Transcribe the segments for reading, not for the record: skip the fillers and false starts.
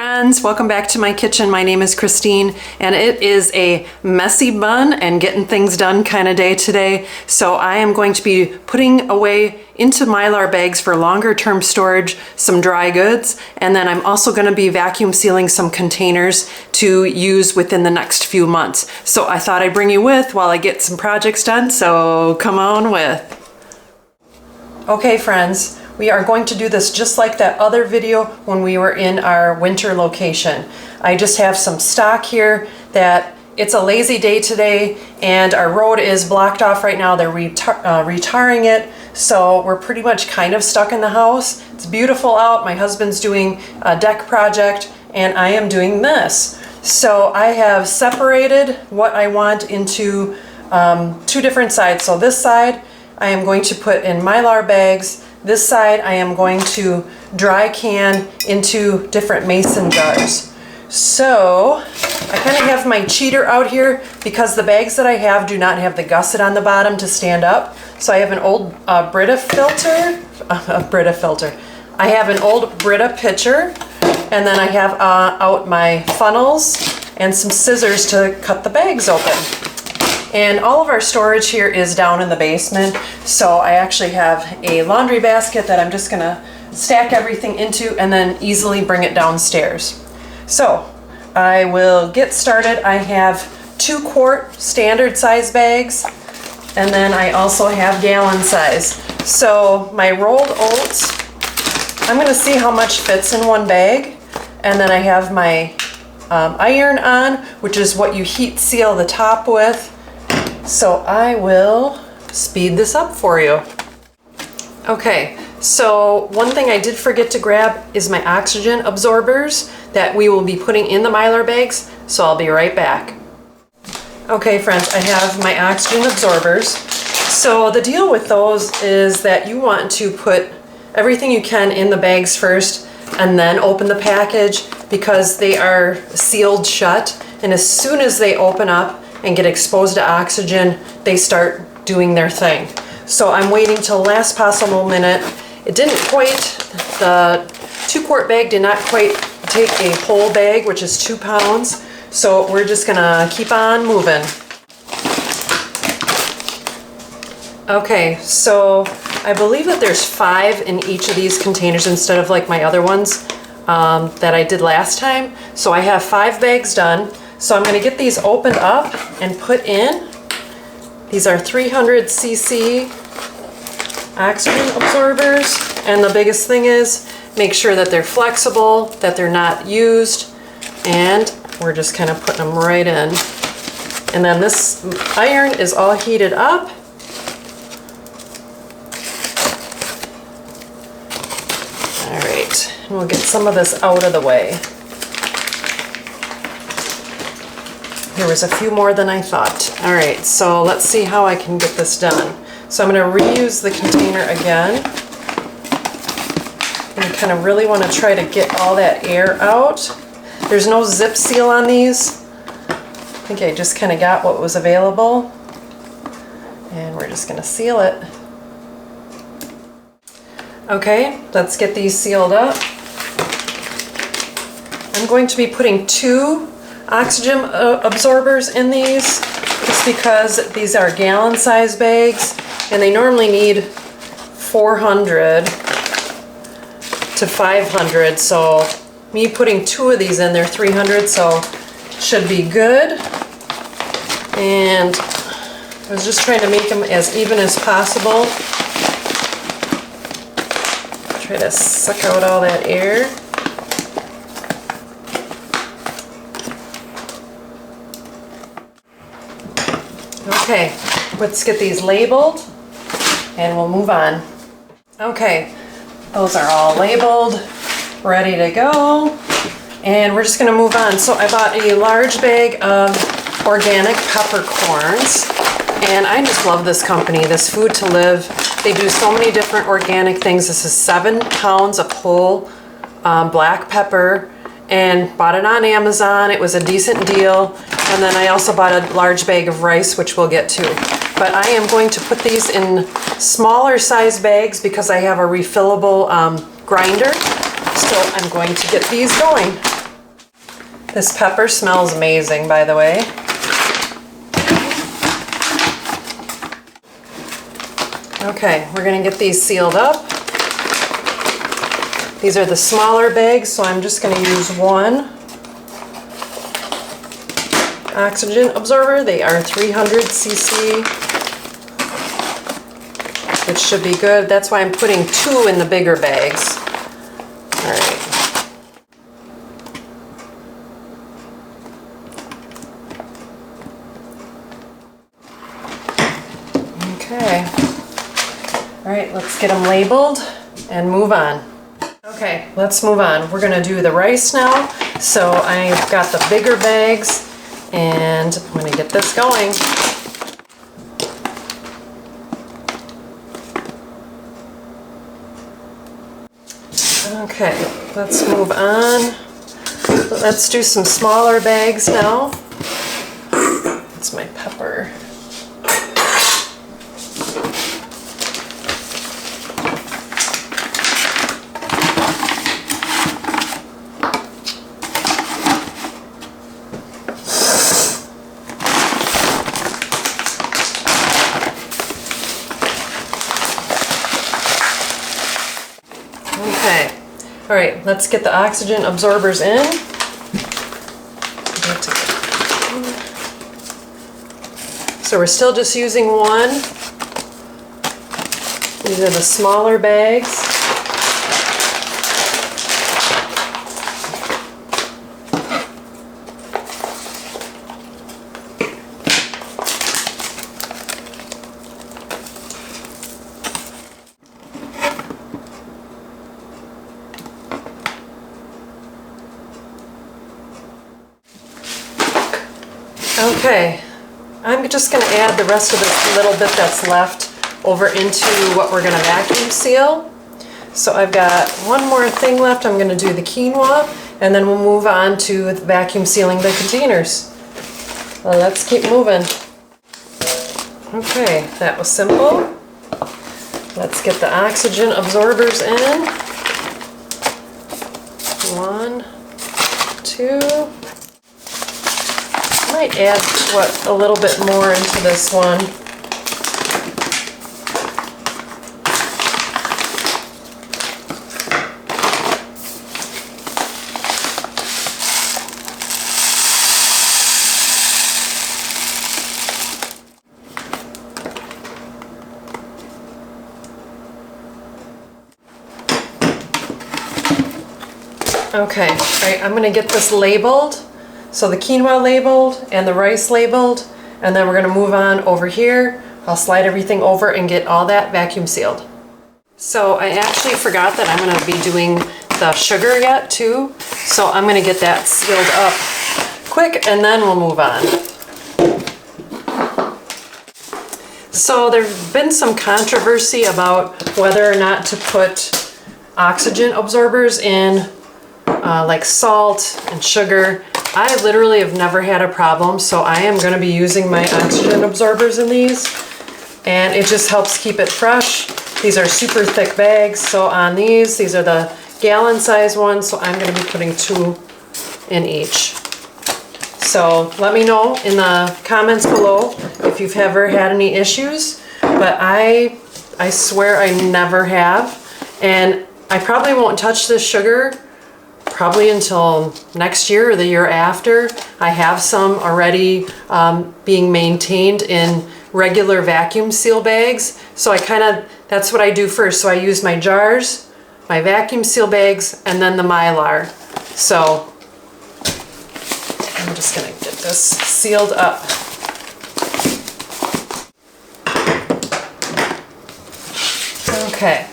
friends, welcome back to my kitchen. My name is Christine and it is a messy bun and getting things done kind of day today. So I am going to be putting away into MYLAR bags for longer term storage some dry goods, and then I'm also going to be vacuum sealing some containers to use within the next few months. So I thought I'd bring you with while I get some projects done, so come on with. Okay friends, we are going to do this just like that other video when we were in our winter location. I just have some stock here that it's a lazy day today and our road is blocked off right now. They're retarring it, so we're pretty much kind of stuck in the house. It's beautiful out. My husband's doing a deck project and I am doing this. So I have separated what I want into two different sides. So this side I am going to put in MYLAR bags. This side I am going to dry can into different mason jars. So I kind of have my cheater out here because the bags that I have do not have the gusset on the bottom to stand up. So I have an old Brita filter. I have an old Brita pitcher, and then I have out my funnels and some scissors to cut the bags open. And all of our storage here is down in the basement, so I actually have a laundry basket that I'm just gonna stack everything into and then easily bring it downstairs. So I will get started. I have 2 quart standard size bags, and then I also have gallon size. So my rolled oats, I'm gonna see how much fits in one bag, and then I have my iron on, which is what you heat seal the top with. So I will speed this up for you. Okay, so one thing I did forget to grab is my oxygen absorbers that we will be putting in the MYLAR bags, so I'll be right back. Okay friends, I have my oxygen absorbers. So the deal with those is that you want to put everything you can in the bags first and then open the package because they are sealed shut, and as soon as they open up and get exposed to oxygen, they start doing their thing. So I'm waiting till the last possible minute. It didn't quite, the 2 quart bag did not quite take a whole bag, which is 2 pounds. So we're just gonna keep on moving. Okay, so I believe that there's 5 in each of these containers instead of like my other ones that I did last time. So I have 5 bags done. So I'm going to get these opened up and put in. These are 300 cc oxygen absorbers, and the biggest thing is make sure that they're flexible, that they're not used, and we're just kind of putting them right in. And then this iron is all heated up. All right, and we'll get some of this out of the way. There was a few more than I thought. All right, so let's see how I can get this done. So I'm going to reuse the container again. And kind of really want to try to get all that air out. There's no zip seal on these. I think I just kind of got what was available. And we're just going to seal it. Okay, let's get these sealed up. I'm going to be putting 2 oxygen absorbers in these just because these are gallon size bags and they normally need 400 to 500, so me putting 2 of these in there, 300, so should be good. And I was just trying to make them as even as possible. Try to suck out all that air. Okay, let's get these labeled and we'll move on. Okay, those are all labeled, ready to go, and we're just going to move on. So I bought a large bag of organic peppercorns, and I just love this company, this Food to Live. They do so many different organic things. This is 7 pounds of whole black pepper, and bought it on Amazon. It was a decent deal. And then I also bought a large bag of rice, which we'll get to. But I am going to put these in smaller size bags because I have a refillable grinder. So I'm going to get these going. This pepper smells amazing, by the way. Okay, we're gonna get these sealed up. These are the smaller bags, so I'm just gonna use one oxygen absorber. They are 300 cc, which should be good. That's why I'm putting 2 in the bigger bags. All right. Okay. All right, let's get them labeled and move on. Okay, let's move on. We're gonna do the rice now. So I've got the bigger bags and I'm gonna get this going. Okay, let's move on. Let's do some smaller bags now. That's my pepper. Okay, all right, let's get the oxygen absorbers in. So we're still just using one. These are the smaller bags. Okay, I'm just going to add the rest of this little bit that's left over into what we're going to vacuum seal. So I've got one more thing left. I'm going to do the quinoa, and then we'll move on to vacuum sealing the containers. Well, let's keep moving. Okay, that was simple. Let's get the oxygen absorbers in. 1, 2. I might add a little bit more into this one. Okay, all right, I'm going to get this labeled. So the quinoa labeled and the rice labeled, and then we're going to move on over here. I'll slide everything over and get all that vacuum sealed. So I actually forgot that I'm going to be doing the sugar yet too. So I'm going to get that sealed up quick and then we'll move on. So there's been some controversy about whether or not to put oxygen absorbers in like salt and sugar. I literally have never had a problem, so I am going to be using my oxygen absorbers in these, and it just helps keep it fresh. These are super thick bags, so on these are the gallon size ones, so I'm going to be putting 2 in each. So let me know in the comments below if you've ever had any issues, but I swear I never have, and I probably won't touch this sugar probably until next year or the year after. I have some already being maintained in regular vacuum seal bags. So that's what I do first. So I use my jars, my vacuum seal bags, and then the MYLAR. So I'm just gonna get this sealed up. Okay,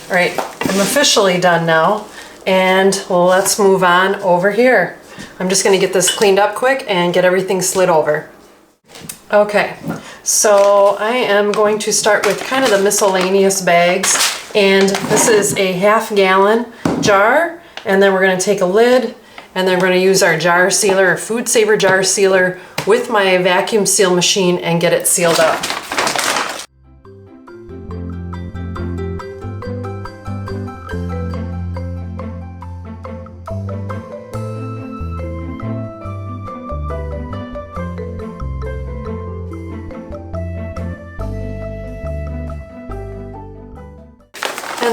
all right, I'm officially done now. And let's move on over here. I'm just gonna get this cleaned up quick and get everything slid over. Okay, so I am going to start with kind of the miscellaneous bags. And this is a 1/2 gallon jar. And then we're gonna take a lid and then we're gonna use our jar sealer, or food saver jar sealer, with my vacuum seal machine and get it sealed up.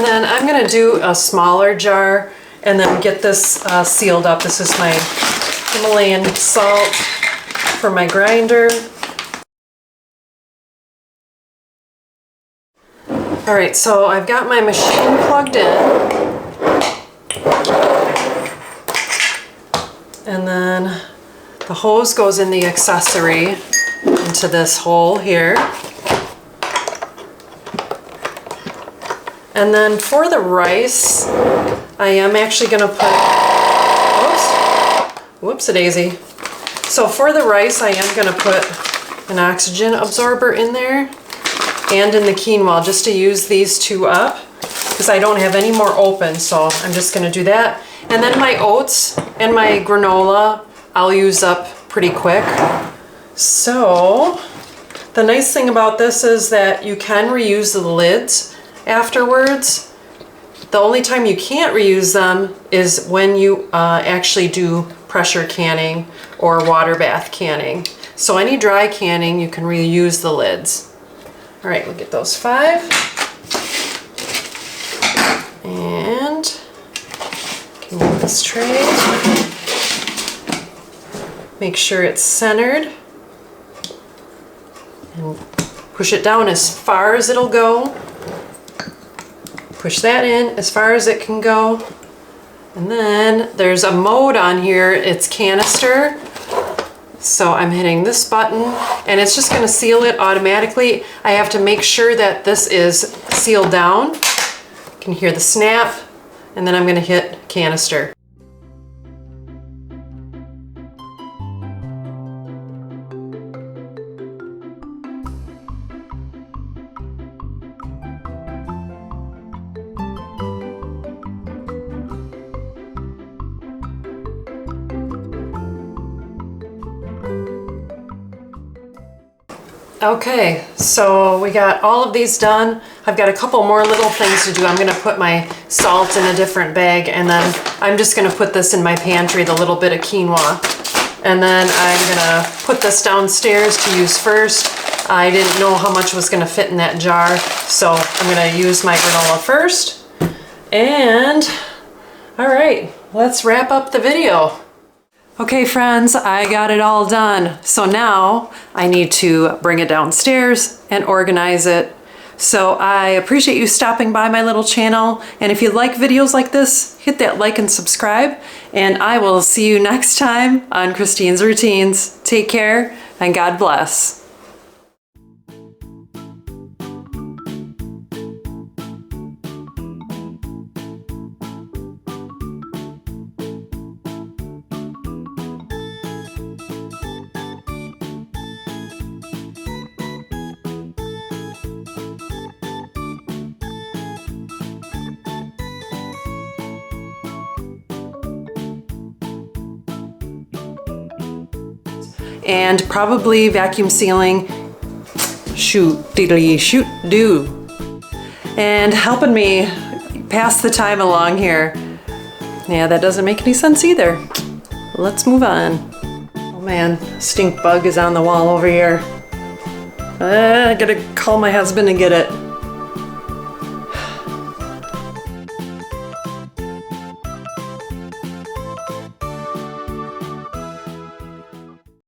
And then I'm gonna do a smaller jar and then get this sealed up. This is my Himalayan salt for my grinder. All right, so I've got my machine plugged in. And then the hose goes in the accessory into this hole here. And then for the rice, I am actually gonna put, whoops-a-daisy. So for the rice, I am gonna put an oxygen absorber in there and in the quinoa just to use these two up because I don't have any more open, so I'm just gonna do that. And then my oats and my granola, I'll use up pretty quick. So the nice thing about this is that you can reuse the lids afterwards. The only time you can't reuse them is when you actually do pressure canning or water bath canning. So any dry canning, you can reuse the lids. All right, we'll get those 5. And can move this tray. Make sure it's centered. And push it down as far as it'll go. Push that in as far as it can go. And then there's a mode on here, it's canister. So I'm hitting this button and it's just gonna seal it automatically. I have to make sure that this is sealed down. You can hear the snap, and then I'm gonna hit canister. Okay, so we got all of these done. I've got a couple more little things to do. I'm gonna put my salt in a different bag, and then I'm just gonna put this in my pantry, the little bit of quinoa. And then I'm gonna put this downstairs to use first. I didn't know how much was gonna fit in that jar, so I'm gonna use my granola first. And, all right, let's wrap up the video. Okay friends, I got it all done. So now I need to bring it downstairs and organize it. So I appreciate you stopping by my little channel. And if you like videos like this, hit that like and subscribe. And I will see you next time on Christine's Routines. Take care and God bless. And probably vacuum sealing, shoot, diddly, shoot, do. And helping me pass the time along here. Yeah, that doesn't make any sense either. Let's move on. Oh man, stink bug is on the wall over here. I gotta call my husband and get it.